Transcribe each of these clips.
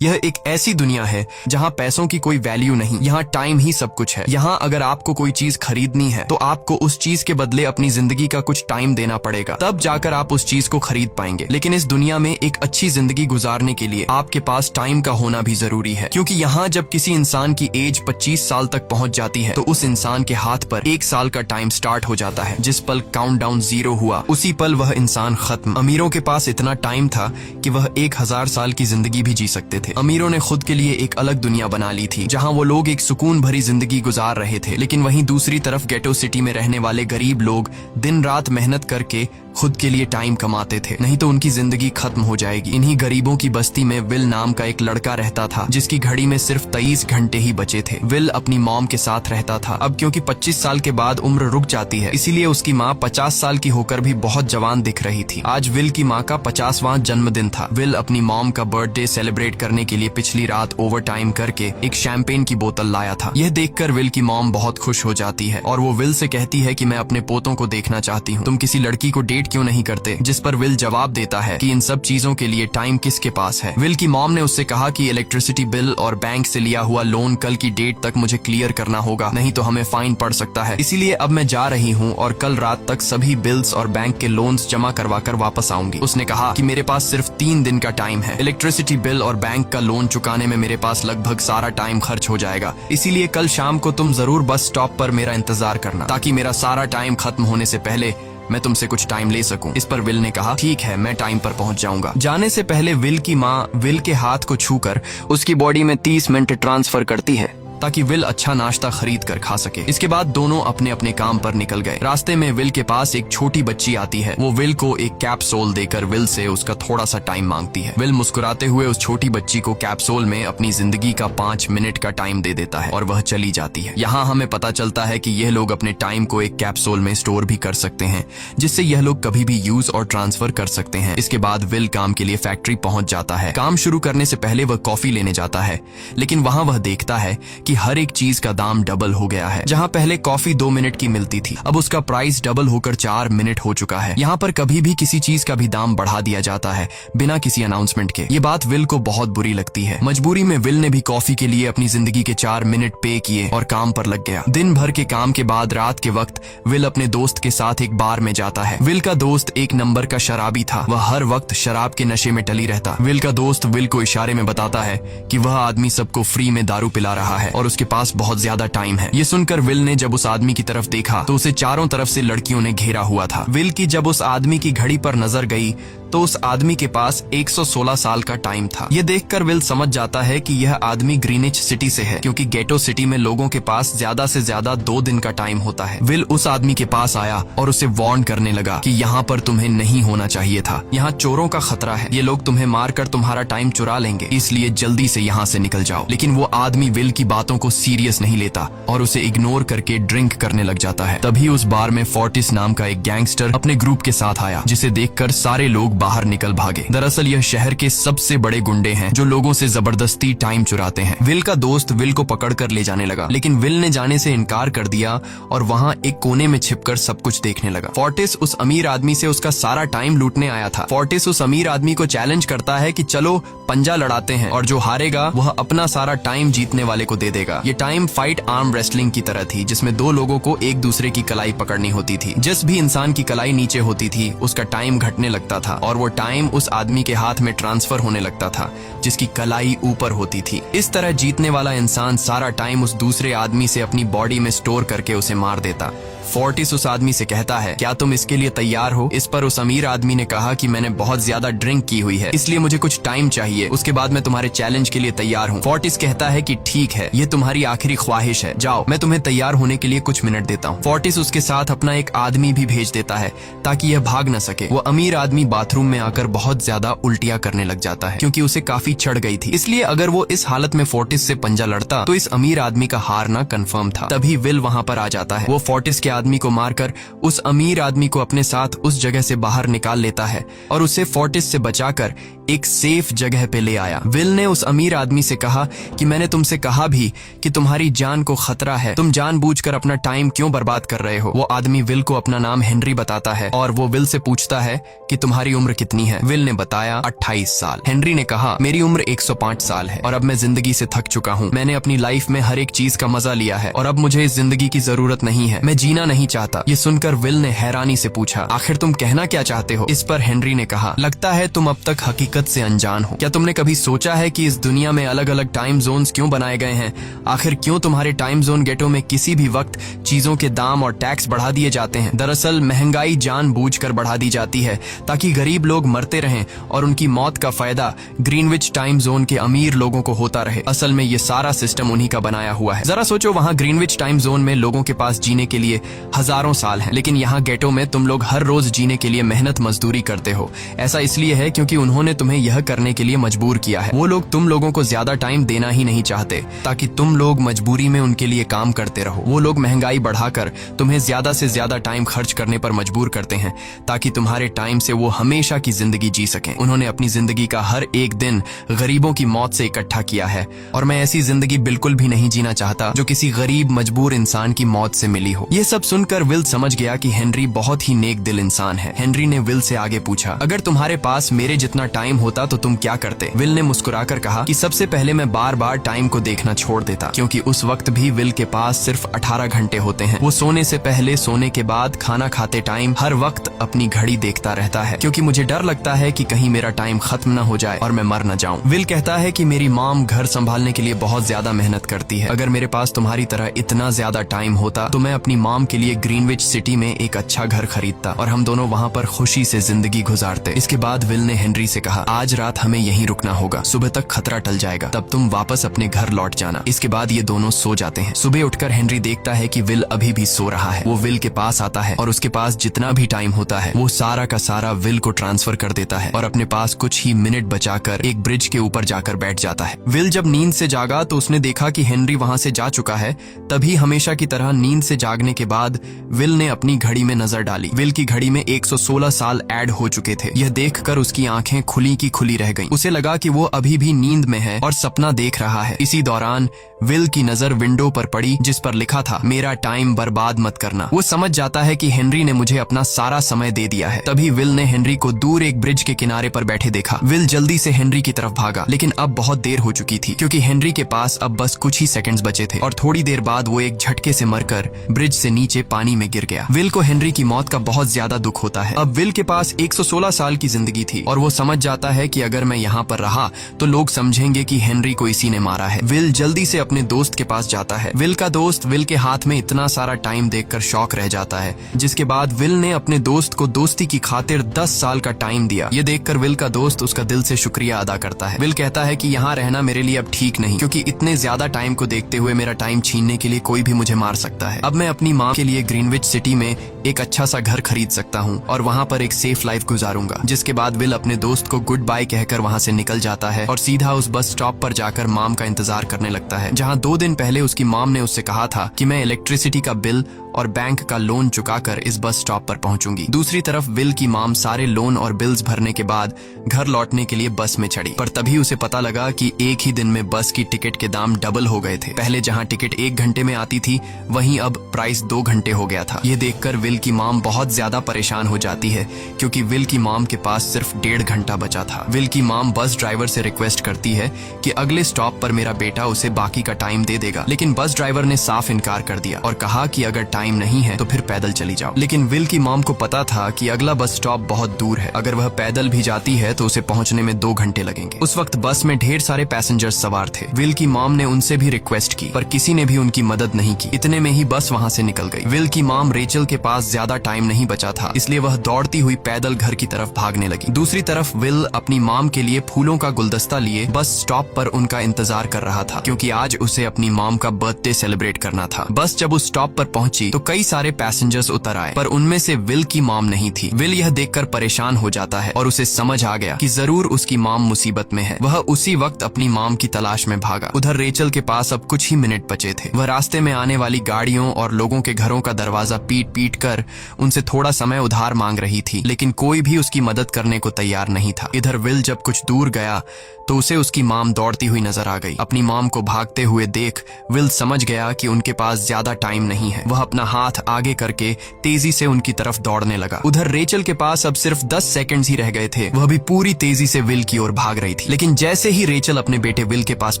यह एक ऐसी दुनिया है जहाँ पैसों की कोई वैल्यू नहीं, यहाँ टाइम ही सब कुछ है। यहाँ अगर आपको कोई चीज खरीदनी है तो आपको उस चीज के बदले अपनी जिंदगी का कुछ टाइम देना पड़ेगा, तब जाकर आप उस चीज को खरीद पाएंगे। लेकिन इस दुनिया में एक अच्छी जिंदगी गुजारने के लिए आपके पास टाइम का होना भी जरूरी है, क्योंकि यहाँ जब किसी इंसान की एज 25 साल तक पहुँच जाती है तो उस इंसान के हाथ पर 1 साल का टाइम स्टार्ट हो जाता है। जिस पल काउंटडाउन 0 हुआ उसी पल वह इंसान खत्म। अमीरों के पास इतना टाइम था कि वह 1000 साल की जिंदगी भी जी सकते थे। अमीरों ने खुद के लिए एक अलग दुनिया बना ली थी जहां वो लोग एक सुकून भरी जिंदगी गुजार रहे थे, लेकिन वहीं दूसरी तरफ गेटो सिटी में रहने वाले गरीब लोग दिन रात मेहनत करके खुद के लिए टाइम कमाते थे, नहीं तो उनकी जिंदगी खत्म हो जाएगी। इन्हीं गरीबों की बस्ती में विल नाम का एक लड़का रहता था जिसकी घड़ी में सिर्फ 23 घंटे ही बचे थे। विल अपनी मॉम के साथ रहता था। अब क्योंकि 25 साल के बाद उम्र रुक जाती है, इसीलिए उसकी माँ 50 साल की होकर भी बहुत जवान दिख रही थी। आज विल की माँ का 50वां जन्मदिन था। विल अपनी मॉम का बर्थडे सेलिब्रेट करने के लिए पिछली रात ओवर टाइम करके एक शैंपेन की बोतल लाया था। यह देखकर विल की मॉम बहुत खुश हो जाती है और वो विल से कहती है कि मैं अपने पोतों को देखना चाहती हूँ, तुम किसी लड़की को डेट क्यों नहीं करते? जिस पर विल जवाब देता है कि इन सब चीजों के लिए टाइम किसके पास है। विल की मॉम ने उससे कहा कि इलेक्ट्रिसिटी बिल और बैंक से लिया हुआ लोन कल की डेट तक मुझे क्लियर करना होगा, नहीं तो हमें फाइन पड़ सकता है। इसीलिए अब मैं जा रही हूँ और कल रात तक सभी बिल्स और बैंक के लोन्स जमा करवा कर वापस आऊंगी। उसने कहा कि मेरे पास सिर्फ 3 दिन का टाइम है। इलेक्ट्रिसिटी बिल और बैंक का लोन चुकाने में मेरे पास लगभग सारा टाइम खर्च हो जाएगा, इसीलिए कल शाम को तुम जरूर बस स्टॉप पर मेरा इंतजार करना, ताकि मेरा सारा टाइम खत्म होने से पहले मैं तुमसे कुछ टाइम ले सकूं। इस पर विल ने कहा ठीक है, मैं टाइम पर पहुंच जाऊंगा। जाने से पहले विल की माँ विल के हाथ को छूकर उसकी बॉडी में 30 मिनट ट्रांसफर करती है ताकि विल अच्छा नाश्ता खरीद कर खा सके। इसके बाद दोनों अपने अपने काम पर निकल गए। रास्ते में विल के पास एक छोटी बच्ची आती है। वो विल को एक कैप्सूल देकर विल से उसका थोड़ा सा टाइम मांगती है। विल मुस्कुराते हुए उस छोटी बच्ची को कैप्सूल में अपनी जिंदगी का 5 मिनट का टाइम दे देता है और वह चली जाती है। यहाँ हमें पता चलता है कि यह लोग अपने टाइम को एक कैप्सूल में स्टोर भी कर सकते हैं, जिससे यह लोग कभी भी यूज और ट्रांसफर कर सकते हैं। इसके बाद विल काम के लिए फैक्ट्री पहुंच जाता है। काम शुरू करने से पहले वह कॉफी लेने जाता है, लेकिन वहाँ वह देखता है कि हर एक चीज का दाम डबल हो गया है। जहां पहले कॉफी 2 मिनट की मिलती थी, अब उसका प्राइस डबल होकर 4 मिनट हो चुका है। यहाँ पर कभी भी किसी चीज का भी दाम बढ़ा दिया जाता है बिना किसी अनाउंसमेंट के। ये बात विल को बहुत बुरी लगती है। मजबूरी में विल ने भी कॉफी के लिए अपनी जिंदगी के 4 मिनट पे किए और काम पर लग गया। दिन भर के काम के बाद रात के वक्त विल अपने दोस्त के साथ एक बार में जाता है। विल का दोस्त एक नंबर का शराबी था। वह हर वक्त शराब के नशे में टली रहता। विल का दोस्त विल को इशारे में बताता है कि वह आदमी सबको फ्री में दारू पिला रहा है और उसके पास बहुत ज्यादा टाइम है। ये सुनकर विल ने जब उस आदमी की तरफ देखा तो उसे चारों तरफ से लड़कियों ने घेरा हुआ था। विल की जब उस आदमी की घड़ी पर नजर गई तो उस आदमी के पास 116 साल का टाइम था। ये देखकर विल समझ जाता है कि यह आदमी ग्रीनिच सिटी से है, क्योंकि गेटो सिटी में लोगों के पास ज्यादा से ज्यादा 2 दिन का टाइम होता है। विल उस आदमी के पास आया और उसे वार्न करने लगा कि यहाँ पर तुम्हें नहीं होना चाहिए था। यहाँ चोरों का खतरा है, ये लोग तुम्हें मारकर तुम्हारा टाइम चुरा लेंगे, इसलिए जल्दी से यहाँ से निकल जाओ। लेकिन वो आदमी विल की बातों को सीरियस नहीं लेता और उसे इग्नोर करके ड्रिंक करने लग जाता है। तभी उस बार में फोर्टिस नाम का एक गैंगस्टर अपने ग्रुप के साथ आया, जिसे देखकर सारे लोग बाहर निकल भागे। दरअसल यह शहर के सबसे बड़े गुंडे हैं जो लोगों से जबरदस्ती टाइम चुराते हैं। विल का दोस्त विल को पकड़कर ले जाने लगा, लेकिन विल ने जाने से इनकार कर दिया और वहाँ एक कोने में छिपकर सब कुछ देखने लगा। फोर्टिस उस अमीर आदमी से उसका सारा टाइम लूटने आया था। फोर्टिस उस अमीर आदमी को चैलेंज करता है कि चलो पंजा लड़ाते हैं और जो हारेगा वह अपना सारा टाइम जीतने वाले को दे देगा। ये टाइम फाइट आर्म रेसलिंग की तरह थी, जिसमें 2 लोगों को एक दूसरे की कलाई पकड़नी होती थी। जिस भी इंसान की कलाई नीचे होती थी उसका टाइम घटने लगता था और वो टाइम उस आदमी के हाथ में ट्रांसफर होने लगता था जिसकी कलाई ऊपर होती थी। इस तरह जीतने वाला इंसान सारा टाइम उस दूसरे आदमी से अपनी बॉडी में स्टोर करके उसे मार देता। फोर्टिस उस आदमी से कहता है, क्या तुम इसके लिए तैयार हो? इस पर उस अमीर आदमी ने कहा कि मैंने बहुत ज्यादा ड्रिंक की हुई है, इसलिए मुझे कुछ टाइम चाहिए, उसके बाद मैं तुम्हारे चैलेंज के लिए तैयार हूँ। फोर्टिस कहता है कि ठीक है, ये तुम्हारी आखिरी ख्वाहिश है, जाओ, मैं तुम्हें तैयार होने के लिए कुछ मिनट देता हूँ। फोर्टिस उसके साथ अपना एक आदमी भी भेज देता है ताकि यह भाग न सके। वो अमीर आदमी बाथरूम में आकर बहुत ज्यादा उल्टियां करने लग जाता है, क्योंकि उसे काफी चढ़ गई थी। इसलिए अगर वो इस हालत में फोर्टिस से पंजा लड़ता तो इस अमीर आदमी का हारना कंफर्म था। तभी विल वहाँ पर आ जाता है। वो फोर्टिस के आदमी को मारकर उस अमीर आदमी को अपने साथ उस जगह से बाहर निकाल लेता है और उसे फोर्टिस से बचाकर एक सेफ जगह पे ले आया। विल ने उस अमीर आदमी से कहा कि मैंने तुमसे कहा भी कि तुम्हारी जान को खतरा है, तुम जानबूझकर अपना टाइम क्यों बर्बाद कर रहे हो। वो आदमी विल को अपना नाम हेनरी बताता है और वो विल से पूछता है कि तुम्हारी उम्र कितनी है। विल ने बताया 28 साल। हेनरी ने कहा मेरी उम्र 105 साल है और अब मैं जिंदगी से थक चुका हूँ। मैंने अपनी लाइफ में हर एक चीज का मजा लिया है और अब मुझे इस जिंदगी की जरूरत नहीं है, मैं जीना नहीं चाहता। ये सुनकर विल ने हैरानी से पूछा आखिर तुम कहना क्या चाहते हो। इस पर हेनरी ने कहा लगता है तुम अब तक हकीकत से अनजान हो। क्या तुमने कभी सोचा है कि इस दुनिया में अलग अलग टाइम जोन्स क्यों बनाए गए हैं? आखिर क्यों तुम्हारे टाइम जोन गेटो में किसी भी वक्त चीजों के दाम और टैक्स बढ़ा दिए जाते हैं? दरअसल महंगाई जानबूझकर बढ़ा दी जाती है ताकि गरीब लोग मरते रहें और उनकी मौत का फायदा ग्रीनविच टाइम जोन के अमीर लोगों को होता रहे। असल में ये सारा सिस्टम उन्हीं का बनाया हुआ है। जरा सोचो, वहाँ ग्रीनविच टाइम जोन में लोगों के पास जीने के लिए हजारों साल हैं, लेकिन यहाँ गेटो में तुम लोग हर रोज जीने के लिए मेहनत मजदूरी करते हो। ऐसा इसलिए है क्योंकि उन्होंने तुम्हें यह करने के लिए मजबूर किया है। वो लोग तुम लोगों को ज्यादा टाइम देना ही नहीं चाहते ताकि तुम लोग मजबूरी में उनके लिए काम करते रहो। वो लोग महंगाई बढ़ाकर तुम्हें ज्यादा से ज्यादा टाइम खर्च करने पर मजबूर करते हैं ताकि तुम्हारे टाइम से वो हमेशा की जिंदगी जी सकें। उन्होंने अपनी जिंदगी का हर एक दिन गरीबों की मौत से इकट्ठा किया है और मैं ऐसी जिंदगी बिल्कुल भी नहीं जीना चाहता जो किसी गरीब मजबूर इंसान की मौत से मिली हो। ये सब सुनकर विल समझ गया कि हेनरी बहुत ही नेक दिल इंसान है। हेनरी ने विल से आगे पूछा अगर तुम्हारे पास मेरे जितना टाइम होता तो तुम क्या करते? विल ने मुस्कुराकर कहा कि सबसे पहले मैं बार बार टाइम को देखना छोड़ देता, क्योंकि उस वक्त भी विल के पास सिर्फ 18 घंटे होते हैं। वो सोने से पहले, सोने के बाद, खाना खाते टाइम हर वक्त अपनी घड़ी देखता रहता है क्योंकि मुझे डर लगता है कि कहीं मेरा टाइम खत्म न हो जाए और मैं मर न जाऊं। विल कहता है कि मेरी मॉम घर संभालने के लिए बहुत ज्यादा मेहनत करती है। अगर मेरे पास तुम्हारी तरह इतना ज्यादा टाइम होता तो मैं अपनी मॉम के लिए ग्रीनविच सिटी में एक अच्छा घर खरीदता और हम दोनों वहाँ पर खुशी से जिंदगी गुजारते। इसके बाद विल ने हेनरी से कहा आज रात हमें यहीं रुकना होगा, सुबह तक खतरा टल जाएगा, तब तुम वापस अपने घर लौट जाना। इसके बाद ये दोनों सो जाते हैं। सुबह उठकर हेनरी देखता है कि विल अभी भी सो रहा है। वो विल के पास आता है और उसके पास जितना भी टाइम होता है वो सारा का सारा विल को ट्रांसफर कर देता है और अपने पास कुछ ही मिनट बचाकर एक ब्रिज के ऊपर जाकर बैठ जाता है। विल जब नींद से जागा तो उसने देखा कि हेनरी वहां से जा चुका है। तभी हमेशा की तरह नींद से जागने के बाद विल ने अपनी घड़ी में नजर डाली। विल की घड़ी में 116 साल ऐड हो चुके थे। यह देखकर उसकी आंखें खुली की खुली रह गईं। उसे लगा कि वो अभी भी नींद में है और सपना देख रहा है। इसी दौरान विल की नजर विंडो पर पड़ी जिस पर लिखा था मेरा टाइम बर्बाद मत करना। वो समझ जाता है कि हेनरी ने मुझे अपना सारा समय दे दिया है। तभी विल ने हेनरी को दूर एक ब्रिज के किनारे पर बैठे देखा। विल जल्दी से हेनरी की तरफ भागा, लेकिन अब बहुत देर हो चुकी थी क्योंकि हेनरी के पास अब बस कुछ ही सेकंड्स बचे थे और थोड़ी देर बाद वो एक झटके से मरकर ब्रिज से नीचे पानी में गिर गया। विल को हेनरी की मौत का बहुत ज्यादा दुख होता है। अब विल के पास 116 साल की जिंदगी थी और वो समझ जाता है कि अगर मैं यहाँ पर रहा तो लोग समझेंगे कि हेनरी को इसी ने मारा है। विल जल्दी से अपने दोस्त के पास जाता है। विल का दोस्त विल के हाथ में इतना सारा टाइम देखकर शॉक रह जाता है, जिसके बाद विल ने अपने दोस्त को दोस्ती की खातिर 10 साल का टाइम दिया। ये देखकर विल का दोस्त उसका दिल से शुक्रिया अदा करता है। विल कहता है कि यहाँ रहना मेरे लिए अब ठीक नहीं, क्योंकि इतने ज्यादा टाइम को देखते हुए मेरा टाइम छीनने के लिए कोई भी मुझे मार सकता है। अब मैं अपनी माँ के लिए ग्रीनविच सिटी में एक अच्छा सा घर खरीद सकता हूँ और वहाँ पर एक सेफ लाइफ गुजारूंगा। जिसके बाद विल अपने दोस्त को गुड बाय कहकर वहाँ से निकल जाता है और सीधा उस बस स्टॉप पर जाकर मॉम का इंतजार करने लगता है, जहाँ 2 दिन पहले उसकी मॉम ने उससे कहा था कि मैं इलेक्ट्रिसिटी का बिल और बैंक का लोन चुकाकर इस बस स्टॉप पर पहुंचूंगी। दूसरी तरफ विल की मॉम सारे लोन और बिल्स भरने के बाद घर लौटने के लिए बस में चढ़ी, पर तभी उसे पता लगा कि एक ही दिन में बस की टिकट के दाम डबल हो गए थे। पहले जहां टिकट 1 घंटे में आती थी वहीं अब प्राइस 2 घंटे हो गया था। ये देखकर विल की मॉम बहुत ज्यादा परेशान हो जाती है क्योंकि विल की मॉम के पास सिर्फ 1.5 घंटा बचा था। विल की मॉम बस ड्राइवर से रिक्वेस्ट करती है कि अगले स्टॉप पर मेरा बेटा उसे बाकी का टाइम दे देगा, लेकिन बस ड्राइवर ने साफ इनकार कर दिया और कहा कि अगर टाइम नहीं है तो फिर पैदल चली जाओ। लेकिन विल की मॉम को पता था कि अगला बस स्टॉप बहुत दूर है, अगर वह पैदल भी जाती है तो उसे पहुंचने में 2 घंटे लगेंगे। उस वक्त बस में ढेर सारे पैसेंजर्स सवार थे। विल की मॉम ने उनसे भी रिक्वेस्ट की पर किसी ने भी उनकी मदद नहीं की। इतने में ही बस वहां से निकल गई। विल की मॉम रेचल के पास ज्यादा टाइम नहीं बचा था, इसलिए वह दौड़ती हुई पैदल घर की तरफ भागने लगी। दूसरी तरफ विल अपनी मॉम के लिए फूलों का गुलदस्ता लिए बस स्टॉप पर उनका इंतजार कर रहा था, क्योंकि आज उसे अपनी मॉम का बर्थडे सेलिब्रेट करना था। बस जब उस स्टॉप पर पहुंची तो कई सारे पैसेंजर्स उतर आए, पर उनमें से विल की मॉम नहीं थी। विल यह देखकर परेशान हो जाता है और उसे समझ आ गया कि जरूर उसकी मॉम मुसीबत में है। वह उसी वक्त अपनी मॉम की तलाश में भागा। उधर रेचल के पास अब कुछ ही मिनट बचे थे। वह रास्ते में आने वाली गाड़ियों और लोगों के घरों का दरवाजा पीट पीट कर उनसे थोड़ा समय उधार मांग रही थी, लेकिन कोई भी उसकी मदद करने को तैयार नहीं था। इधर विल जब कुछ दूर गया तो उसे उसकी मॉम दौड़ती हुई नजर आ गई। अपनी मॉम को भागते हुए देख विल समझ गया कि उनके पास ज्यादा टाइम नहीं है। वह अपना हाथ आगे करके तेजी से उनकी तरफ दौड़ने लगा। उधर रेचल के पास अब सिर्फ 10 सेकंड्स ही रह गए थे। वह भी पूरी तेजी से विल की ओर भाग रही थी, लेकिन जैसे ही रेचल अपने बेटे विल के पास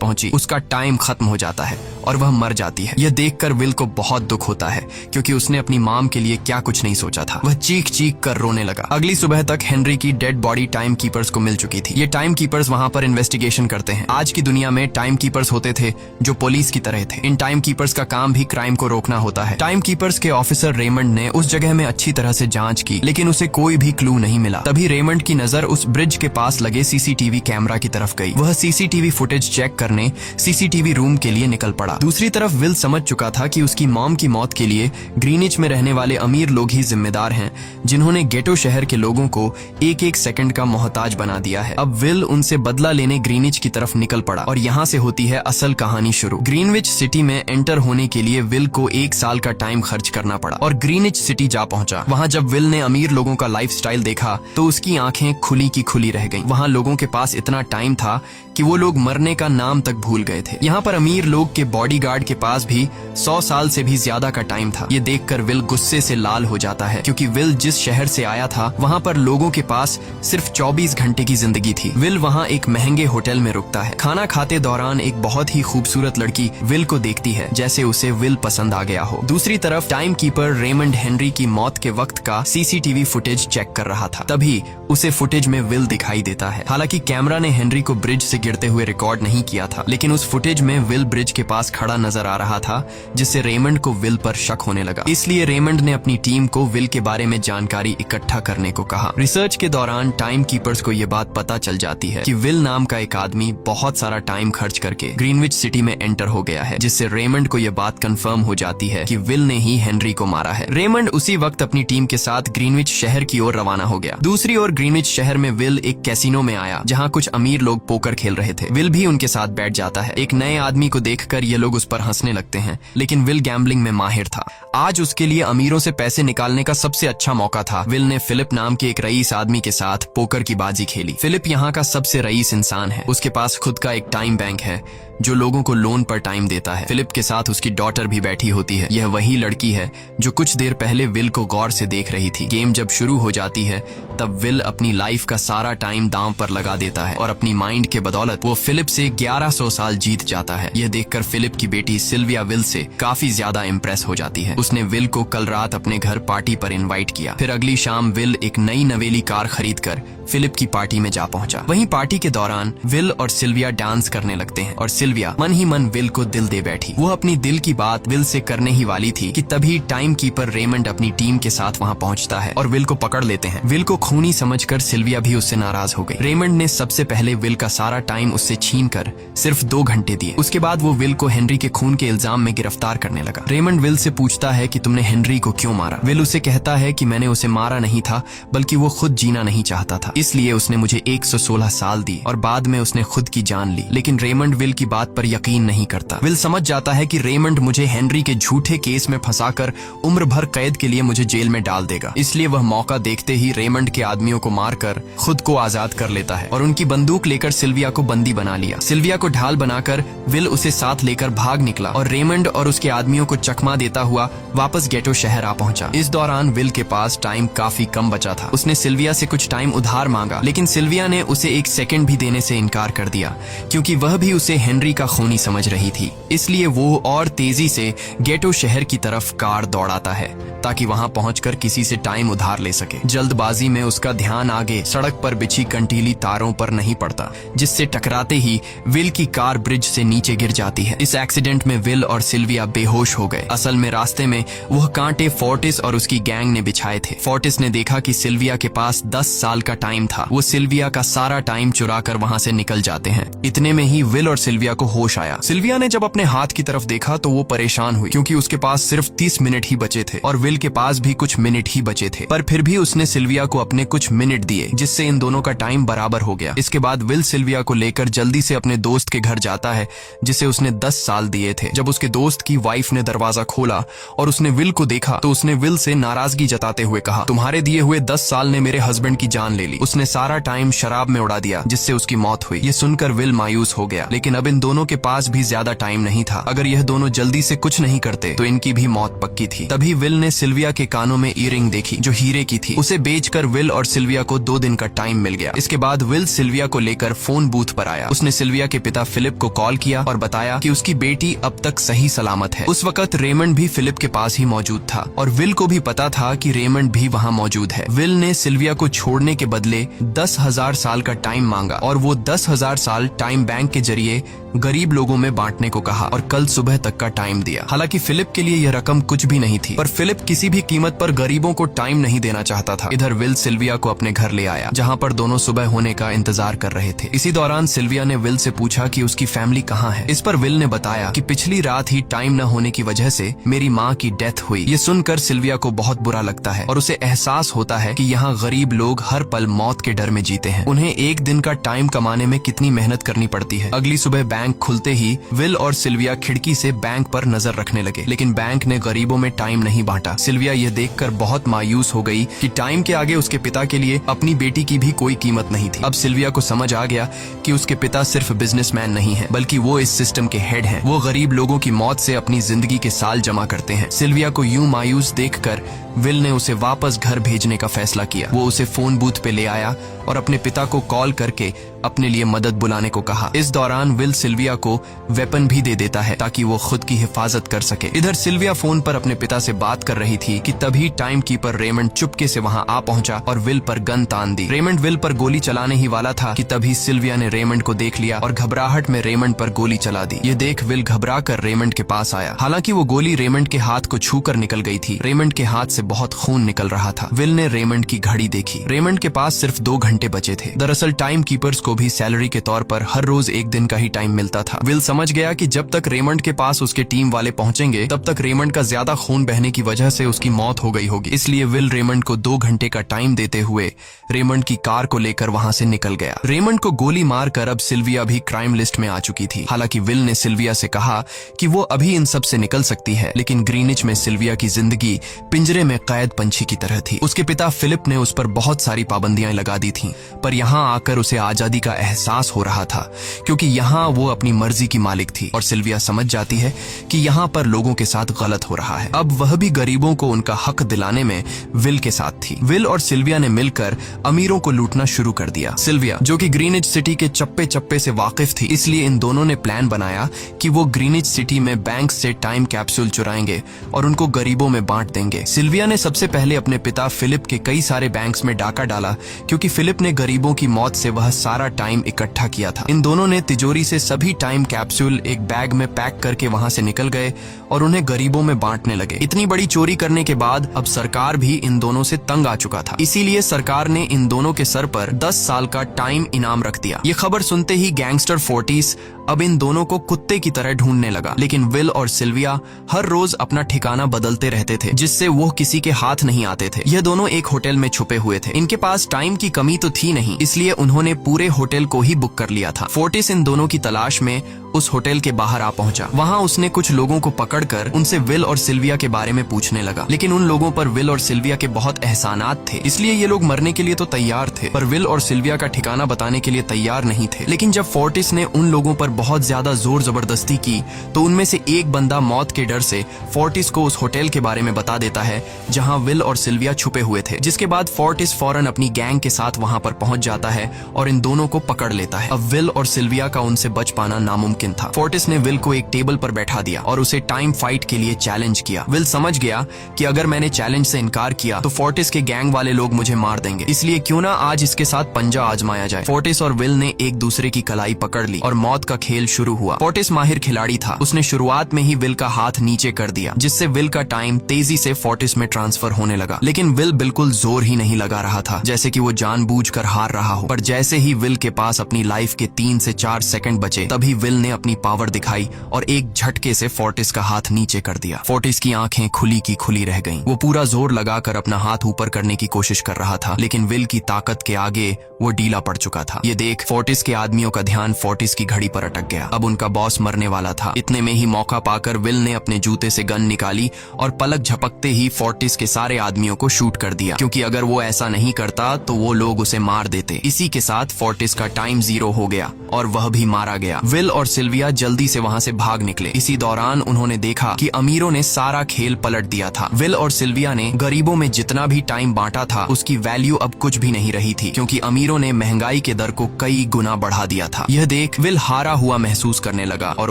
पहुंची, उसका टाइम खत्म हो जाता है और वह मर जाती है। यह देखकर विल को बहुत दुख होता है, क्योंकि उसने अपनी मॉम के लिए क्या कुछ नहीं सोचा था। वह चीख चीख कर रोने लगा। अगली सुबह तक हेनरी की डेड बॉडी टाइम कीपर्स को मिल चुकी थी। ये टाइम कीपर्स वहां पर इन्वेस्टिगेशन करते हैं। आज की दुनिया में टाइम कीपर्स होते थे जो पुलिस की तरह थे। इन टाइम कीपर्स का काम भी क्राइम को रोकना होता है। टाइम कीपर्स के ऑफिसर रेमंड ने उस जगह में अच्छी तरह से जांच की, लेकिन उसे कोई भी क्लू नहीं मिला। तभी रेमंड की नजर उस ब्रिज के पास लगे सीसीटीवी कैमरा की तरफ गई। वह सीसीटीवी फुटेज चेक करने सीसीटीवी रूम के लिए निकल पड़ा। दूसरी तरफ विल समझ चुका था कि उसकी मॉम की मौत के लिए ग्रीनिच में रहने वाले अमीर लोग ही जिम्मेदार हैं, जिन्होंने गेटो शहर के लोगों को एक एक सेकंड का मोहताज बना दिया है। अब विल उनसे बदला लेने ग्रीनिच की तरफ निकल पड़ा और यहाँ से होती है असल कहानी शुरू। ग्रीनविच सिटी में एंटर होने के लिए विल को 1 साल का टाइम खर्च करना पड़ा और ग्रीनिच सिटी जा पहुंचा। वहाँ जब विल ने अमीर लोगों का लाइफस्टाइल देखा तो उसकी आंखें खुली की खुली रह गईं। वहाँ लोगों के पास इतना टाइम था कि वो लोग मरने का नाम तक भूल गए थे। यहाँ पर अमीर लोग के बॉडीगार्ड के पास भी 100 साल से भी ज्यादा का टाइम था। ये देखकर विल गुस्से से लाल हो जाता है, क्योंकि विल जिस शहर से आया था वहाँ पर लोगों के पास सिर्फ 24 घंटे की जिंदगी थी। विल वहाँ एक महंगे होटल में रुकता है। खाना खाते दौरान एक बहुत ही खूबसूरत लड़की विल को देखती है, जैसे उसे विल पसंद आ गया हो। दूसरी तरफ टाइम कीपर रेमंड हेनरी की मौत के वक्त का सीसीटीवी फुटेज चेक कर रहा था। तभी उसे फुटेज में विल दिखाई देता है। हालांकि कैमरा ने हेनरी को ब्रिज से गिरते हुए रिकॉर्ड नहीं किया था, लेकिन उस फुटेज में विल ब्रिज के पास खड़ा नजर आ रहा था, जिससे रेमंड को विल पर शक होने लगा। इसलिए रेमंड ने अपनी टीम को विल के बारे में जानकारी इकट्ठा करने को कहा। रिसर्च के दौरान टाइम कीपर्स को यह बात पता चल जाती है कि विल नाम का एक आदमी बहुत सारा टाइम खर्च करके ग्रीनविच सिटी में एंटर हो गया है, जिससे रेमंड को यह बात कंफर्म हो जाती है कि विल ने ही हेनरी को मारा है। रेमंड उसी वक्त अपनी टीम के साथ ग्रीनविच शहर की ओर रवाना हो गया। दूसरी ओर ग्रीनविच शहर में विल एक कैसीनो में आया, जहाँ कुछ अमीर लोग पोकर खेल रहे थे। विल भी उनके साथ बैठ जाता है। एक नए आदमी को देखकर ये लोग उस पर हंसने लगते हैं, लेकिन विल गैम्बलिंग में माहिर था। आज उसके लिए अमीरों से पैसे निकालने का सबसे अच्छा मौका था। विल ने फिलिप नाम के एक रईस आदमी के साथ पोकर की बाजी खेली। फिलिप यहाँ का सबसे रईस इंसान है। उसके पास खुद का एक टाइम बैंक है जो लोगों को लोन पर टाइम देता है। फिलिप के साथ उसकी डॉटर भी बैठी होती है। यह वही लड़की है जो कुछ देर पहले विल को गौर से देख रही थी। गेम जब शुरू हो जाती है तब विल अपनी लाइफ का सारा टाइम दांव पर लगा देता है और अपनी माइंड के बदौलत वो फिलिप से 1100 साल जीत जाता है। यह देखकर फिलिप की बेटी सिल्विया विल से काफी ज्यादा इम्प्रेस हो जाती है। उसने विल को कल रात अपने घर पार्टी पर इनवाइट किया। फिर अगली शाम विल एक नई नवेली कार खरीदकर फिलिप की पार्टी में जा पहुंचा। वहीं पार्टी के दौरान विल और सिल्विया डांस करने लगते हैं और सिल्विया मन ही मन विल को दिल दे बैठी। वो अपनी दिल की बात विल से करने ही वाली थी कि तभी टाइम कीपर रेमंड अपनी टीम के साथ वहां पहुंचता है और विल को पकड़ लेते हैं। विल को खूनी समझकर सिल्विया भी उससे नाराज हो गई। रेमंड ने सबसे पहले विल का सारा टाइम उससे छीनकर सिर्फ 2 घंटे दिए। उसके बाद वो विल को हेनरी के खून के इल्जाम में गिरफ्तार करने लगा। रेमंड विल से पूछता है कि तुमने हेनरी को क्यों मारा। विल उसे कहता है कि मैंने उसे मारा नहीं था, बल्कि वो खुद जीना नहीं चाहता था, इसलिए उसने मुझे 116 साल दी और बाद में उसने खुद की जान ली। लेकिन रेमंड विल की बात पर यकीन नहीं करता। विल समझ जाता है कि रेमंड मुझे हेनरी के झूठे केस में फंसाकर उम्र भर कैद के लिए मुझे जेल में डाल देगा। इसलिए वह मौका देखते ही रेमंड के आदमियों को मारकर खुद को आजाद कर लेता है और उनकी बंदूक लेकर सिल्विया को बंदी बना लिया। सिल्विया को ढाल बनाकर विल उसे साथ लेकर भाग निकला और रेमंड और उसके आदमियों को चकमा देता हुआ वापस गेटो शहर आ पहुंचा। इस दौरान विल के पास टाइम काफी कम बचा था। उसने सिल्विया से कुछ टाइम उधार मांगा, लेकिन सिल्विया ने उसे 1 सेकंड भी देने से इनकार कर दिया, क्योंकि वह भी उसे हेनरी का खूनी समझ रही थी। इसलिए वो और तेजी से गेटो शहर की तरफ कार दौड़ाता है ताकि वहां पहुंचकर किसी से टाइम उधार ले सके। जल्दबाजी में उसका ध्यान आगे सड़क पर बिछी कंटीली तारों पर नहीं पड़ता, जिससे टकराते ही विल की कार ब्रिज से नीचे गिर जाती है। इस एक्सीडेंट में विल और सिल्विया बेहोश हो गए। असल में रास्ते में वह कांटे फोर्टिस और उसकी गैंग ने बिछाए थे। फोर्टिस ने देखा कि सिल्विया के पास 10 साल का टाइम था। वो सिल्विया का सारा टाइम चुरा कर वहां से निकल जाते हैं। इतने में ही विल और सिल्विया को होश आया। सिल्विया ने जब अपने हाथ की तरफ देखा तो वो परेशान हुई, क्योंकि उसके पास सिर्फ सिर्फ 30 मिनट ही बचे थे और विल के पास भी कुछ मिनट ही बचे थे, पर फिर भी उसने सिल्विया को अपने कुछ मिनट दिए, जिससे इन दोनों का टाइम बराबर हो गया। इसके बाद विल सिल्विया को लेकर जल्दी से अपने दोस्त के घर जाता है जिसे उसने 10 साल दिए थे। जब उसके दोस्त की वाइफ ने दरवाजा खोला और उसने विल को देखा तो उसने विल से नाराजगी जताते हुए कहा, तुम्हारे दिए हुए 10 साल ने मेरे हस्बैंड की जान ले ली। उसने सारा टाइम शराब में उड़ा दिया जिससे उसकी मौत हुई। ये सुनकर विल मायूस हो गया, लेकिन अब इन दोनों के पास भी ज्यादा टाइम नहीं था। अगर यह दोनों जल्दी से कुछ नहीं करते तो इनकी भी मौत पक्की थी। तभी विल ने सिल्विया के कानों में ईयरिंग देखी जो हीरे की थी। उसे बेचकर विल और सिल्विया को 2 दिन का टाइम मिल गया। इसके बाद विल सिल्विया को लेकर फोन बूथ पर आया। उसने सिल्विया के पिता फिलिप को कॉल किया और बताया कि उसकी बेटी अब तक सही सलामत है। उस वक्त रेमंड भी फिलिप के पास ही मौजूद था और विल को भी पता था कि रेमंड भी वहाँ मौजूद है। विल ने सिल्विया को छोड़ने के बदले 10,000 साल का टाइम मांगा और वो 10,000 साल टाइम बैंक के जरिए गरीब लोगों में बांटने को कहा और कल सुबह तक का टाइम दिया। हालांकि फिलिप के लिए यह रकम कुछ भी नहीं थी, पर फिलिप किसी भी कीमत पर गरीबों को टाइम नहीं देना चाहता था। इधर विल सिल्विया को अपने घर ले आया जहां पर दोनों सुबह होने का इंतजार कर रहे थे। इसी दौरान सिल्विया ने विल से पूछा कि उसकी फैमिली कहाँ है। इस पर विल ने बताया कि पिछली रात ही टाइम न होने की वजह से मेरी माँ की डेथ हुई। ये सुनकर सिल्विया को बहुत बुरा लगता है और उसे एहसास होता है कि यहाँ गरीब लोग हर पल मौत के डर में जीते हैं। उन्हें एक दिन का टाइम कमाने में कितनी मेहनत करनी पड़ती है। अगली सुबह बैंक खुलते ही विल और सिल्विया खिड़की से बैंक पर नजर रखने लगे, लेकिन बैंक ने गरीबों में टाइम नहीं बांटा। सिल्विया यह देखकर बहुत मायूस हो गई कि टाइम के आगे उसके पिता के लिए अपनी बेटी की भी कोई कीमत नहीं थी। अब सिल्विया को समझ आ गया कि उसके पिता सिर्फ बिजनेसमैन नहीं है, बल्कि वो इस सिस्टम के हेड हैं। वो गरीब लोगों की मौत से अपनी जिंदगी के साल जमा करते हैं। सिल्विया को यूं मायूस देखकर विल ने उसे वापस घर भेजने का फैसला किया। वो उसे फोन बूथ पे ले आया और अपने पिता को कॉल करके अपने लिए मदद बुलाने को कहा। इस दौरान विल सिल्विया को वेपन भी दे देता है ताकि वो खुद की हिफाजत कर सके। इधर सिल्विया फोन पर अपने पिता से बात कर रही थी कि तभी टाइम कीपर रेमंड चुपके से वहां आ पहुंचा और विल पर गन तान दी। रेमंड विल पर गोली चलाने ही वाला था कि तभी सिल्विया ने रेमंड को देख लिया और घबराहट में रेमंड पर गोली चला दी। ये देख विल घबरा कर रेमंड के पास आया। हालांकि वो गोली रेमंड के हाथ को छू कर निकल गई थी। रेमंड के हाथ से बहुत खून निकल रहा था। विल ने रेमंड की घड़ी देखी। रेमंड के पास सिर्फ 2 घंटे बचे थे। दरअसल टाइम कीपर्स को भी सैलरी के तौर पर हर रोज 1 दिन का ही टाइम मिलता था। विल समझ गया कि जब तक रेमंड के पास उसके टीम वाले पहुंचेंगे तब तक रेमंड का ज्यादा खून बहने की वजह से उसकी मौत हो गई होगी। इसलिए विल रेमंड को 2 घंटे का टाइम देते हुए रेमंड की कार को लेकर वहां से निकल गया। रेमंड को गोली मारकर अब सिल्विया भी क्राइम लिस्ट में आ चुकी थी। हालांकि विल ने सिल्विया से कहा कि वो अभी इन सब से निकल सकती है, लेकिन ग्रीनिच में सिल्विया की जिंदगी पिंजरे में कैद पंछी की तरह थी। उसके पिता फिलिप ने उस पर बहुत सारी पाबंदियां लगा दी थीं, पर यहाँ आकर उसे आजादी का एहसास हो रहा था क्योंकि यहाँ वो अपनी मर्जी की मालिक थी और सिल्विया समझ जाती है कि यहाँ पर लोगों के साथ गलत हो रहा है। अब वह भी गरीबों को उनका हक दिलाने में विल के साथ थी। विल और सिल्विया ने मिलकर अमीरों को लूटना शुरू कर दिया। सिल्विया जो कि ग्रीनिच सिटी के चप्पे चप्पे से वाकिफ थी, इसलिए इन दोनों ने प्लान बनाया कि वो ग्रीनिच सिटी में बैंक से टाइम कैप्सूल चुराएंगे और उनको गरीबों में बांट देंगे। सिल्विया ने सबसे पहले अपने पिता फिलिप के कई सारे बैंक्स में डाका डाला क्योंकि फिलिप ने गरीबों की मौत से वह सारा टाइम इकट्ठा किया था। इन दोनों ने तिजोरी से सभी टाइम कैप्सूल एक बैग में पैक करके वहां से निकल गए और उन्हें गरीबों में बांटने लगे। इतनी बड़ी चोरी करने के बाद अब सरकार भी इन दोनों से तंग आ चुका था, इसीलिए सरकार ने इन दोनों के सर पर 10 साल का टाइम इनाम रख दिया। ये खबर सुनते ही गैंगस्टर फोर्टिस अब इन दोनों को कुत्ते की तरह ढूंढने लगा, लेकिन विल और सिल्विया हर रोज अपना ठिकाना बदलते रहते थे जिससे वो किसी के हाथ नहीं आते थे। यह दोनों एक होटल में छुपे हुए थे। इनके पास टाइम की कमी तो थी नहीं, इसलिए उन्होंने पूरे होटल को ही बुक कर लिया था। फोर्टिस इन दोनों की तलाश में उस होटल के बाहर आ पहुंचा। वहां उसने कुछ लोगों को पकड़कर उनसे विल और सिल्विया के बारे में पूछने लगा, लेकिन उन लोगों पर विल और सिल्विया के बहुत एहसानात थे, इसलिए ये लोग मरने के लिए तो तैयार थे, पर विल और सिल्विया का ठिकाना बताने के लिए तैयार नहीं थे। लेकिन जब फोर्टिस ने उन लोगों पर बहुत ज्यादा जोर जबरदस्ती की तो उनमें से एक बंदा मौत के डर से फोर्टिस को उस होटल के बारे में बता देता है जहां विल और सिल्विया छुपे हुए थे, जिसके बाद फोर्टिस फौरन अपनी गैंग के साथ वहां पर पहुंच जाता है और इन दोनों को पकड़ लेता है। अब विल और सिल्विया का उनसे बच पाना नामुमकिन था। फोर्टिस ने विल को एक टेबल पर बैठा दिया और उसे टाइम फाइट के लिए चैलेंज किया। विल समझ गया कि अगर मैंने चैलेंज से इनकार किया तो फोर्टिस के गैंग वाले लोग मुझे मार देंगे, इसलिए क्यों ना आज इसके साथ पंजा आजमाया जाए। फोर्टिस और विल ने एक दूसरे की कलाई पकड़ ली और मौत का खेल शुरू हुआ। फोर्टिस माहिर खिलाड़ी था। उसने शुरुआत में ही विल का हाथ नीचे कर दिया, जिससे विल का टाइम तेजी से फोर्टिस में ट्रांसफर होने लगा। लेकिन विल बिल्कुल जोर ही नहीं लगा रहा था, जैसे कि वो जानबूझकर हार रहा हो। पर जैसे ही विल के पास अपनी लाइफ के 3 से 4 सेकंड बचे, तभी विल ने अपनी पावर दिखाई और एक झटके से फोर्टिस का हाथ नीचे कर दिया। फोर्टिस की आंखें खुली की खुली रह गईं। वो पूरा जोर लगाकर अपना हाथ ऊपर करने की कोशिश कर रहा था, लेकिन विल की ताकत के आगे वो ढीला पड़ चुका था। ये देख फोर्टिस के आदमियों का ध्यान फोर्टिस की घड़ी पर अटक गया। अब उनका बॉस मरने वाला था। इतने में ही मौका पाकर विल ने अपने जूते से गन निकाली और पलक झपकते ही फोर्टिस के सारे आदमियों को शूट कर दिया, क्योंकि अगर वो ऐसा नहीं करता तो वो लोग उसे मार देते। इसी के साथ फोर्टिस का टाइम 0 हो गया और वह भी मारा गया। विल और सिल्विया जल्दी से वहां से भाग निकले। इसी दौरान उन्होंने देखा कि अमीरों ने सारा खेल पलट दिया था। विल और सिल्विया ने गरीबों में जितना भी टाइम बांटा था, उसकी वैल्यू अब कुछ भी नहीं रही थी, क्योंकि अमीरों ने महंगाई के दर को कई गुना बढ़ा दिया था। यह देख विल हारा हुआ महसूस करने लगा और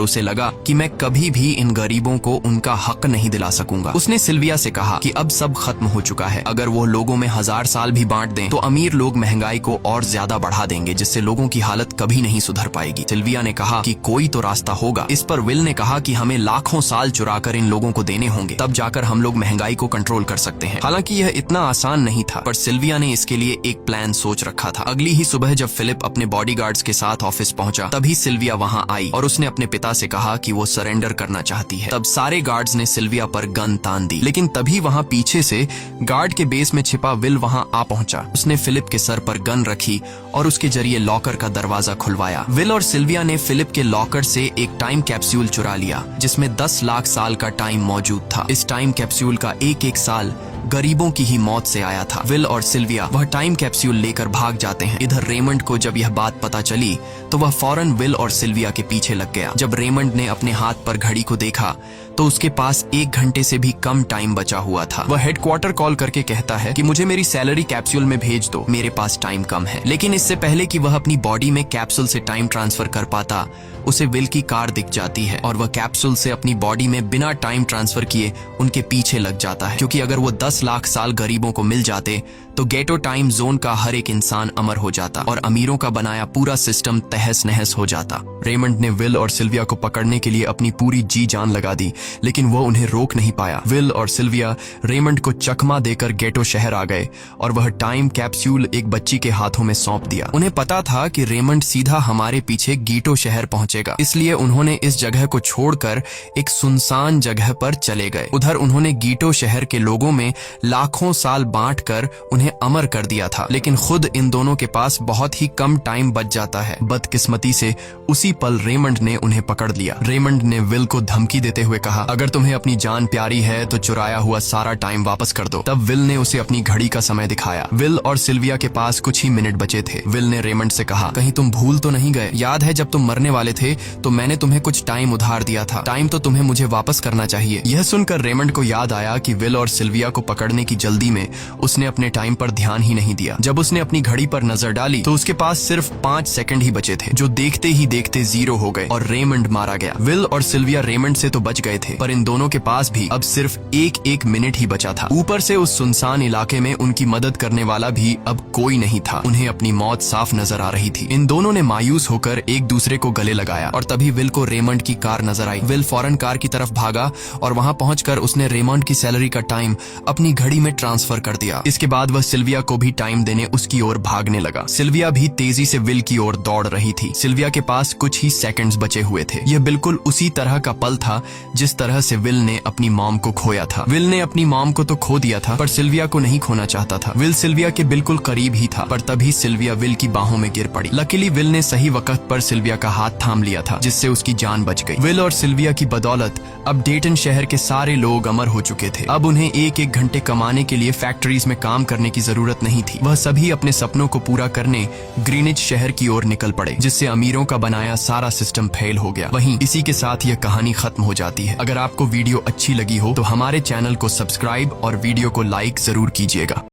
उसे लगा कि मैं कभी भी इन गरीबों को उनका हक नहीं दिला सकूंगा। उसने सिल्विया से कहा कि अब सब खत्म हो चुका है। अगर वो लोगों में 1000 साल भी बांट दें तो अमीर लोग महंगाई को और ज्यादा बढ़ा देंगे, जिससे लोगों की हालत कभी नहीं सुधर पाएगी। सिल्विया ने कहा कि कोई तो रास्ता होगा। इस पर विल ने कहा कि हमें लाखों साल चुराकर इन लोगों को देने होंगे, तब जाकर हम लोग महंगाई को कंट्रोल कर सकते हैं। हालांकि यह इतना आसान नहीं था, पर सिल्विया ने इसके लिए एक प्लान सोच रखा था। अगली ही सुबह जब फिलिप अपने बॉडीगार्ड्स के साथ ऑफिस पहुंचा, तभी सिल्विया वहां आई और उसने अपने पिता से कहा कि वो सरेंडर करना चाहती है। तब सारे गार्ड्स ने सिल्विया पर गन तान दी, लेकिन तभी वहां पीछे से गार्ड के बेस में छिपा विल वहां आ पहुंचा। उसने फिलिप के सर पर गन रखी और उसके जरिए लॉकर का दरवाजा खुलवाया। विल और सिल्विया ने फिलिप के लॉकर से एक टाइम कैप्सूल चुरा लिया, जिसमें 10 लाख साल का टाइम मौजूद था। इस टाइम कैप्सूल का एक साल गरीबों की ही मौत से आया था। विल और सिल्विया वह टाइम कैप्सूल लेकर भाग जाते हैं। इधर रेमंड को जब यह बात पता चली तो वह फौरन विल और सिल्विया के पीछे लग गया। जब रेमंड ने अपने हाथ पर घड़ी को देखा तो उसके पास 1 घंटे से भी कम टाइम बचा हुआ था। वह हेडक्वार्टर कॉल करके कहता है कि मुझे मेरी सैलरी कैप्सूल में भेज दो, मेरे पास टाइम कम है। लेकिन इससे पहले कि वह अपनी बॉडी में कैप्सूल से टाइम ट्रांसफर कर पाता, उसे विल की कार दिख जाती है और वह कैप्सूल से अपनी बॉडी में बिना टाइम ट्रांसफर किए उनके पीछे लग जाता है, क्योंकि अगर वो 10 लाख साल गरीबों को मिल जाते तो गेटो टाइम जोन का हर एक इंसान अमर हो जाता और अमीरों का बनाया पूरा सिस्टम तहस नहस हो जाता। रेमंड ने विल और सिल्विया को पकड़ने के लिए अपनी पूरी जी जान लगा दी, लेकिन वो उन्हें रोक नहीं पाया। विल और सिल्विया रेमंड को चकमा देकर गेटो शहर आ गए और वह टाइम कैप्सूल एक बच्ची के हाथों में सौंप दिया। उन्हें पता था कि रेमंड सीधा हमारे पीछे गीटो शहर पहुंचेगा, इसलिए उन्होंने इस जगह को छोड़कर एक सुनसान जगह पर चले गए। उधर उन्होंने गीटो शहर के लोगों में लाखों साल बांटकर उन्हें अमर कर दिया था, लेकिन खुद इन दोनों के पास बहुत ही कम टाइम बच जाता है। बदकिस्मती से उसी पल रेमंड ने उन्हें पकड़ लिया। रेमंड ने विल को धमकी देते हुए कहा, अगर तुम्हें अपनी जान प्यारी है तो चुराया हुआ सारा टाइम वापस कर दो। तब विल ने उसे अपनी घड़ी का समय दिखाया। विल और सिल्विया के पास कुछ ही मिनट बचे थे। विल ने रेमंड से कहा, कहीं तुम भूल तो नहीं गए? याद है जब तुम मरने वाले थे तो मैंने तुम्हें कुछ टाइम उधार दिया था। टाइम तो तुम्हें मुझे वापस करना चाहिए। यह सुनकर रेमंड को याद आया कि विल और सिल्विया को पकड़ने की जल्दी में उसने अपने टाइम पर ध्यान ही नहीं दिया। जब उसने अपनी घड़ी पर नजर डाली तो उसके पास सिर्फ 5 सेकंड ही बचे थे, जो देखते ही देखते 0 हो गए और रेमंड मारा गया। विल और सिल्विया रेमंड से तो बच गए थे, पर इन दोनों के पास भी अब सिर्फ एक मिनट ही बचा था। ऊपर से उस सुनसान इलाके में उनकी मदद करने वाला भी अब कोई नहीं था। उन्हें अपनी मौत साफ नजर आ रही थी। इन दोनों ने मायूस होकर एक दूसरे को गले लगाया और तभी विल को रेमंड की कार नजर आई। विल फौरन कार की तरफ भागा और वहां पहुंचकर उसने रेमंड की सैलरी का टाइम अपनी घड़ी में ट्रांसफर कर दिया। इसके बाद वह सिल्विया को भी टाइम देने उसकी ओर भागने लगा। सिल्विया भी तेजी से विल की ओर दौड़ रही थी। सिल्विया के पास कुछ ही सेकंड्स बचे हुए थे। यह बिल्कुल उसी तरह का पल था जिस तरह से विल ने अपनी मॉम को खोया था। विल ने अपनी मॉम को तो खो दिया था, पर सिल्विया को नहीं खोना चाहता था। विल सिल्विया के बिल्कुल करीब ही था, पर तभी सिल्विया विल की बाहों में गिर पड़ी। लकीली विल ने सही वक्त पर सिल्विया का हाथ थाम लिया था, जिससे उसकी जान बच गई। विल और सिल्विया की बदौलत अब डेटन शहर के सारे लोग अमर हो चुके थे। अब उन्हें एक घंटे कमाने के लिए फैक्ट्रीज में काम करने की जरूरत नहीं थी। वह सभी अपने सपनों को पूरा करने ग्रीनिच शहर की ओर निकल पड़े, जिससे अमीरों का बनाया सारा सिस्टम फेल हो गया। वहीं इसी के साथ यह कहानी खत्म हो जाती है। अगर आपको वीडियो अच्छी लगी हो तो हमारे चैनल को सब्सक्राइब और वीडियो को लाइक जरूर कीजिएगा।